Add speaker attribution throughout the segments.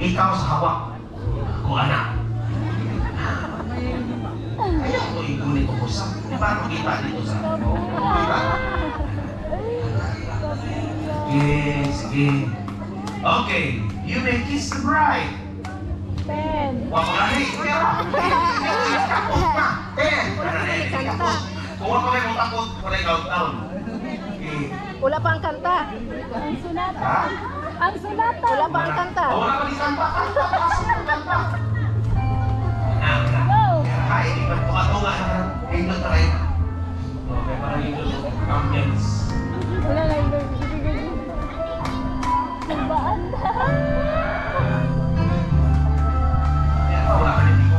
Speaker 1: ikaw sa hawak ko, anak. Kaya ko ikunin ko sa paano kita dito sa kita. Sige. Okay, you may kiss the bride.
Speaker 2: 10.
Speaker 1: Wag mo na rin, kuya. 10. Kung ako may takot, wala countdown.
Speaker 2: Wala pang kanta. Ang sunata.
Speaker 1: Ha?
Speaker 2: Ang sunata. Wala pang kanta.
Speaker 1: Wala pa di kanta. Kanta.
Speaker 2: Go!
Speaker 1: Hai, pagtunga-tunga na indot na rin. Okay, parang indot. Ambience.
Speaker 2: Wala na yung Sabaan na.
Speaker 1: Wala ka rin dito.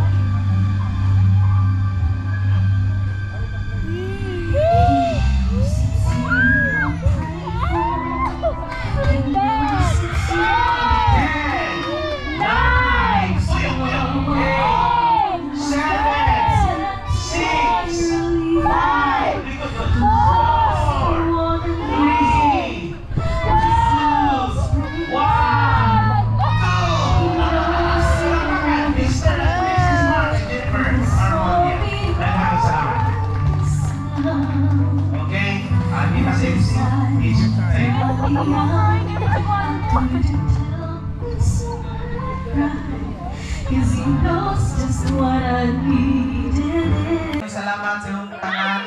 Speaker 1: Salamat sa iyong tanan,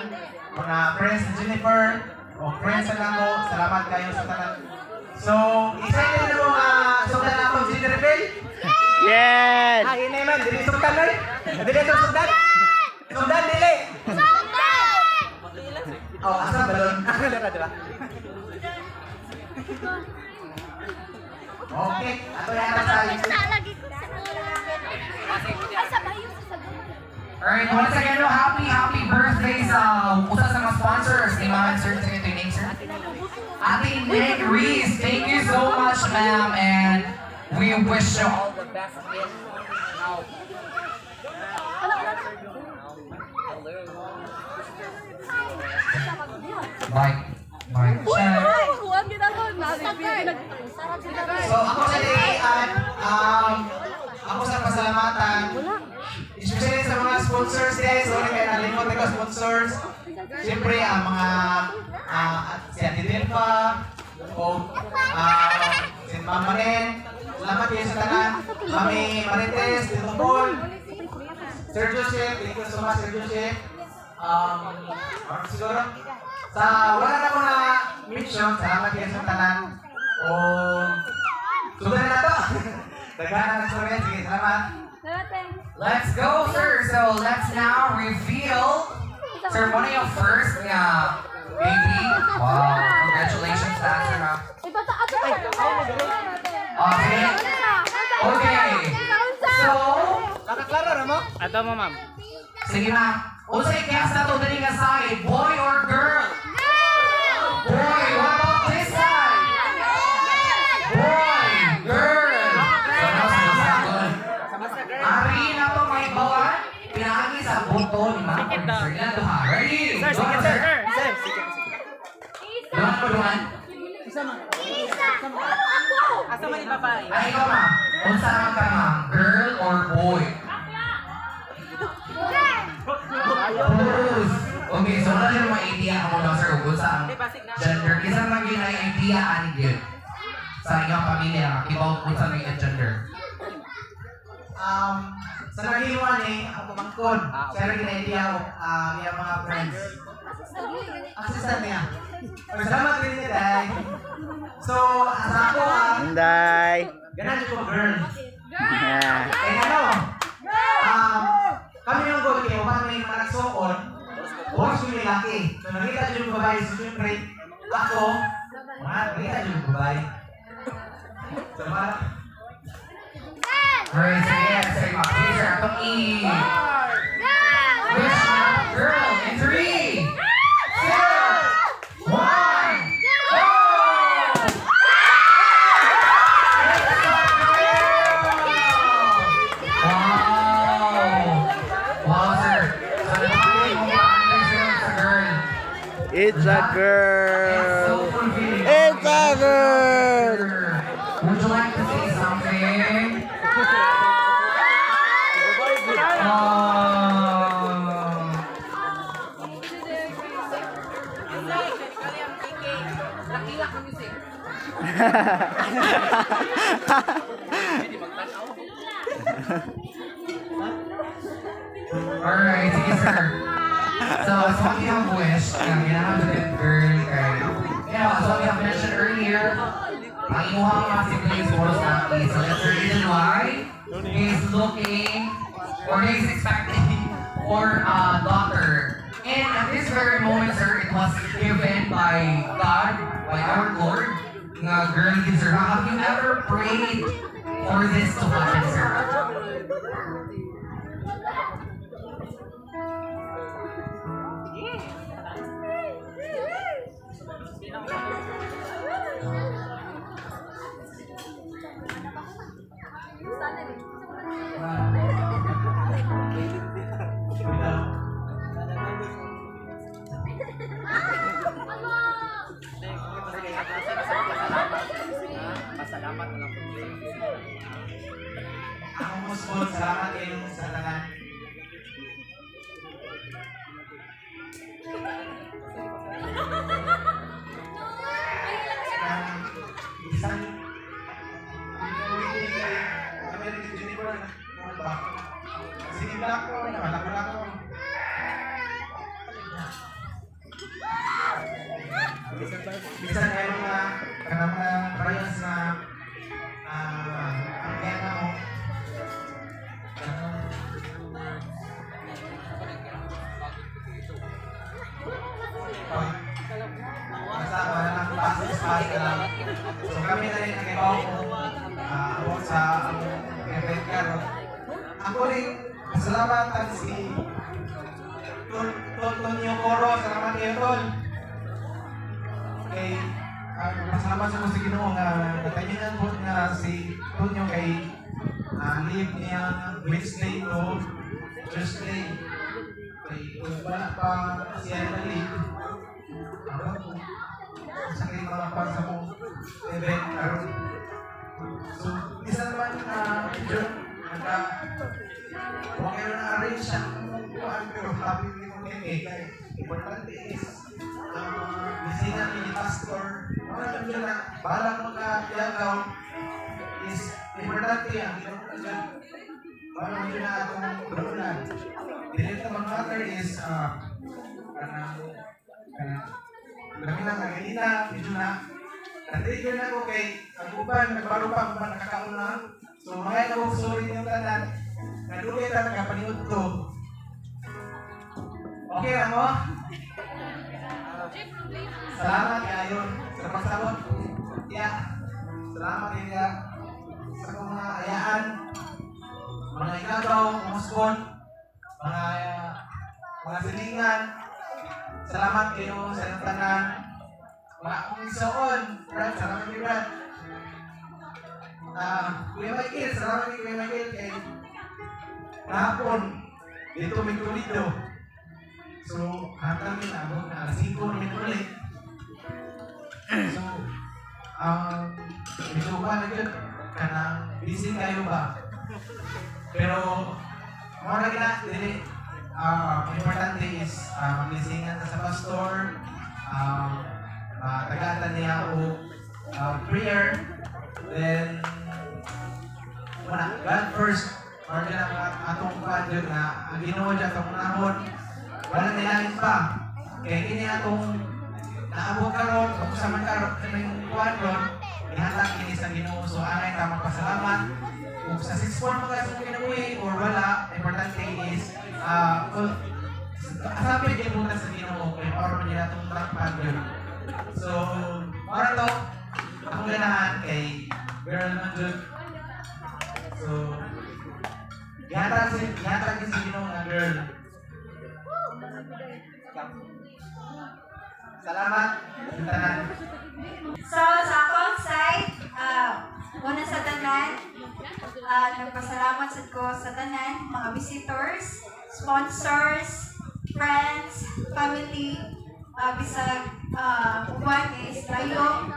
Speaker 1: mga friends ni Jennifer o friends na lang ko, salamat kayo sa tanan. So, excited na mo sugdan na itong gender reveal?
Speaker 3: Yes!
Speaker 1: Ah, yun na yun, dili sugdan na yun? Dili itong sugdan? Sugdan, dili! Oh, asa balon? Dara, dara. Okay, ato yan na sa
Speaker 4: Alright, once again, happy birthday sa usa sa mga sponsors ni Ma'am Sir. Sige, ito yung name, sir. Ate Nick Reese, thank you so much, ma'am, and we wish you all the best. Bye. Check.
Speaker 1: So, ako sa ako sa pasalamatan, especially sa mga sponsors guys, sorry kaya nalimot ko sponsors. Siyempre, ang mga si Ate Delpa, o si Mama Ren, salamat kayo sa tanan, Mami Marites, Tito Paul, Sir Joseph, thank you so much Sir Joseph. Siguro, sa wala na ko na mission, salamat kayo sa tanan. O, sugan na to. Dagana na sa sige, salamat.
Speaker 4: Let's go, sir. So let's now reveal ceremonial first nga baby. Wow, congratulations, sir. Okay. Okay. So,
Speaker 1: Nakaklaro na mo?
Speaker 3: Ato mo, ma'am.
Speaker 4: sige ma'am. Unsay cast na to dali nga side, boy or girl? Boy, what about this side? Boy, girl. So now sumasagot. Ari na to may bawan. Pinahagi sa buto ni ma'am. Sir, ilan to ha? Ready?
Speaker 3: Sir, sige, sir. Sir, sige.
Speaker 4: Duhan po, duhan.
Speaker 3: Asa man yung babae?
Speaker 4: Ay, ikaw ma'am. Unsa naman ka ma'am? Girl or boy? Bruce. Okay, so wala yung mga idea ako na sir kung saan gender. Isa maging ay idea ani gyud sa inyong pamilya kibaw kung saan may gender.
Speaker 1: Sa nagiwan ako pamangkon. Siya rin na-idea ko, yung mga friends. Assistant niya. Salamat rin niya, Day. So, sa ako,
Speaker 3: Inday.
Speaker 1: ganan ko girl.
Speaker 3: Yeah.
Speaker 1: Eh, ano? Kami yung goal kayo, paano may mga nagsuon, huwag yung laki. So, nakita yung babae, so siyempre, ako, nakita yung babae. So,
Speaker 4: Alright, sige, sige ma'am. Sige sir, atong wish na girl in 3, 2, 1, go! Wow, sir. So, napakali mo ba sa girl?
Speaker 3: It's a
Speaker 4: It's
Speaker 3: girl.
Speaker 4: so fulfilling.
Speaker 3: It's a girl.
Speaker 4: Would you like to say something? Alright, sige sir. So, as what we have wished, ginahan to that girl kay... As what we have mentioned earlier, ang imuhang mga siblings for Snappi. So that's the reason why he's looking or he's expecting for a daughter. And at this very moment, sir, it was given by God, by our Lord, nga girl gives her. Have you ever prayed for this to happen, sir?
Speaker 1: Ako mo salamat kayo sa tanan. Isang American Junior sige lang ko, wala ko. Bisan kayo mga kanang rayos na ang kaya mo. Basta wala lang pass ka lang. So kami na rin nakibaw ko sa event karon. Ako rin, salamat ang si Tonyo Coro, salamat kayo Tol. Okay, masalamat sa mga Ginoo nga natayinan po nga si Tonyo kay live niya Wednesday to Tuesday. Okay, kung wala pa siya na live, sa kayo mga pa sa mong event karon. So, isa naman medyo huwag kayo na-arrange siya pero happy with mo kay importante is bisina ni pastor wala lang dyan na bahala magkayagaw is importante yan wala lang dyan na akong bulan dili naman matter is kami lang nagalina medyo na nandito na ako kay ang uban nagbaro pa kung nakakauna so mga ito sorry yung tanan nadugay ta nakapaniod to okay lang mo? Salamat kayo sa pagsabot. Salamat kayo sa mga ayaan, mga ikagaw, mga spon, mga silingan. Salamat kayo sa inyong tanan. Mga akong isoon, Brad, salamat kayo Brad. Kuya Michael, salamat kayo Kuya Michael kay kahapon, dito may tulido. So, hanggang minabot na 5 minutes ulit. So, medyo ba na yun? Kanang busy kayo ba? Pero, mga na dili, importante is maglisingan sa pastor, tagatan niya o prayer, then, God first, or din ang atong budget na ang ginawa dyan itong nahon, wala nilain pa. Kaya kini atong naabot karon kung sa man karon yung kuwan ron, ihatag kini sa Ginoo. So anay ta magpasalamat. Kung sa 6-4 mga sa kinabuhi or wala, importante is asapin din muna sa Ginoo kaya para man nila itong takpan yun. So, para to, akong ganahan kay girl man dyan. So, ihatag din sa Ginoo nga girl. Salamat.
Speaker 5: So, sa akong side, una sa tanan, nagpasalamat ko sa tanan, mga visitors, sponsors, friends, family, bisag uban is layo,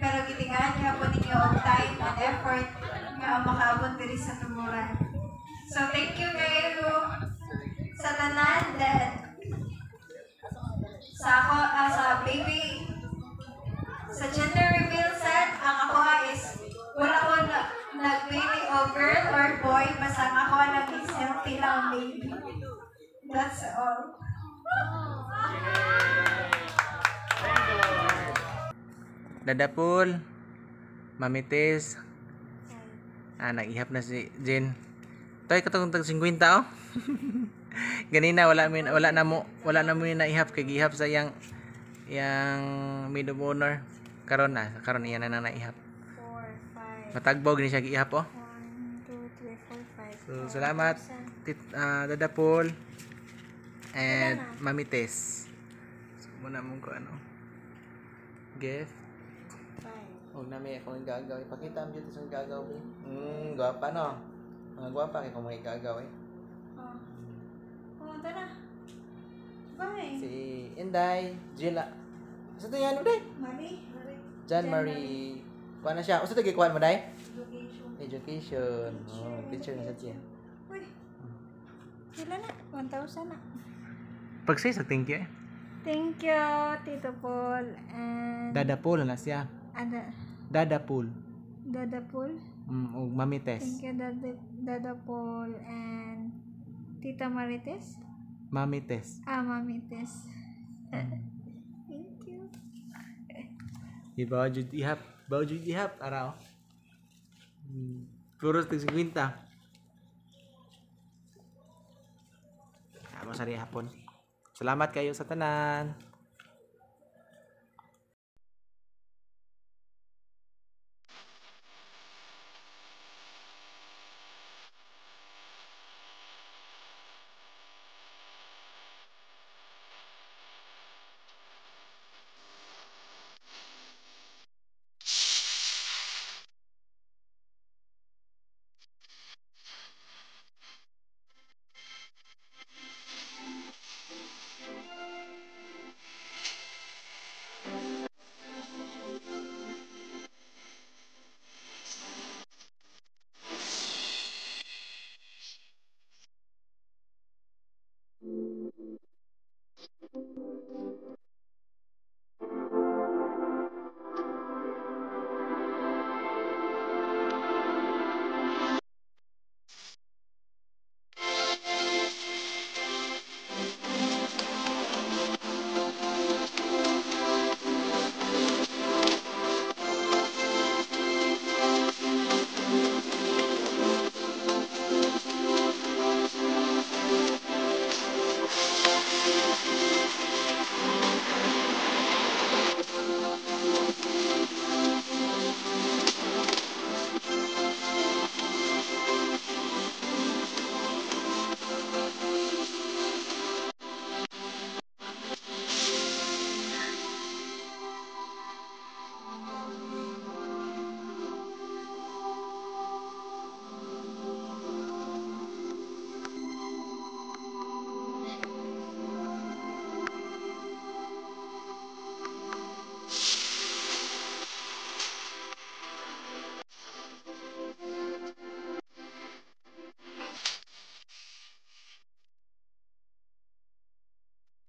Speaker 5: pero gitingan niya po ninyo ang time and effort nga makaabot diri sa tumuran. So, thank you kayo sa tanan that sa ako, sa baby Sa gender reveal set, ang ako is wala ko nag-baby o girl or boy, basta ang ako nag-selfie lang baby. That's all.
Speaker 3: Dadapul. Mamitis. Nag-ihap na si Jen. Toy katong tag 50 oh. Ganina wala na mo yung naihap kay gihap sa yang mid of honor. Karon iyan na naihap.
Speaker 2: 4, 5.
Speaker 3: Matagbaw gini siya gihap oh.
Speaker 2: 1, 2, 3, 4, 5.
Speaker 3: So salamat Dadapul and Mamites. So muna mong ko ano. Gift. Huwag namin akong gagaw. Ipakita mo dito sa gagaw. Gwapa no. Mga gwapa kayo kung may gagaw eh.
Speaker 5: Pumunta na. Bye.
Speaker 3: Si Inday, Jilla. Sa ito yan, Uday?
Speaker 5: Marie.
Speaker 3: John Marie. Kuha na siya. O sa ito gikuhan mo, Day?
Speaker 5: Location.
Speaker 3: Education. Oh, teacher na sa siya.
Speaker 5: Uy. Sila na. 1,000 na.
Speaker 3: Pag-say sa thank you eh.
Speaker 2: Thank you, Tito Paul. And
Speaker 3: Dadapul na siya. Dadapul.
Speaker 2: Dadapul.
Speaker 3: O Mamites.
Speaker 2: Thank you, Dada Paul and Tita Marites.
Speaker 3: Mamites.
Speaker 2: Mamites. Thank you.
Speaker 3: Bawjud ihap. Araw. Puro tig 50. Masari hapon. Salamat kayo sa tanan.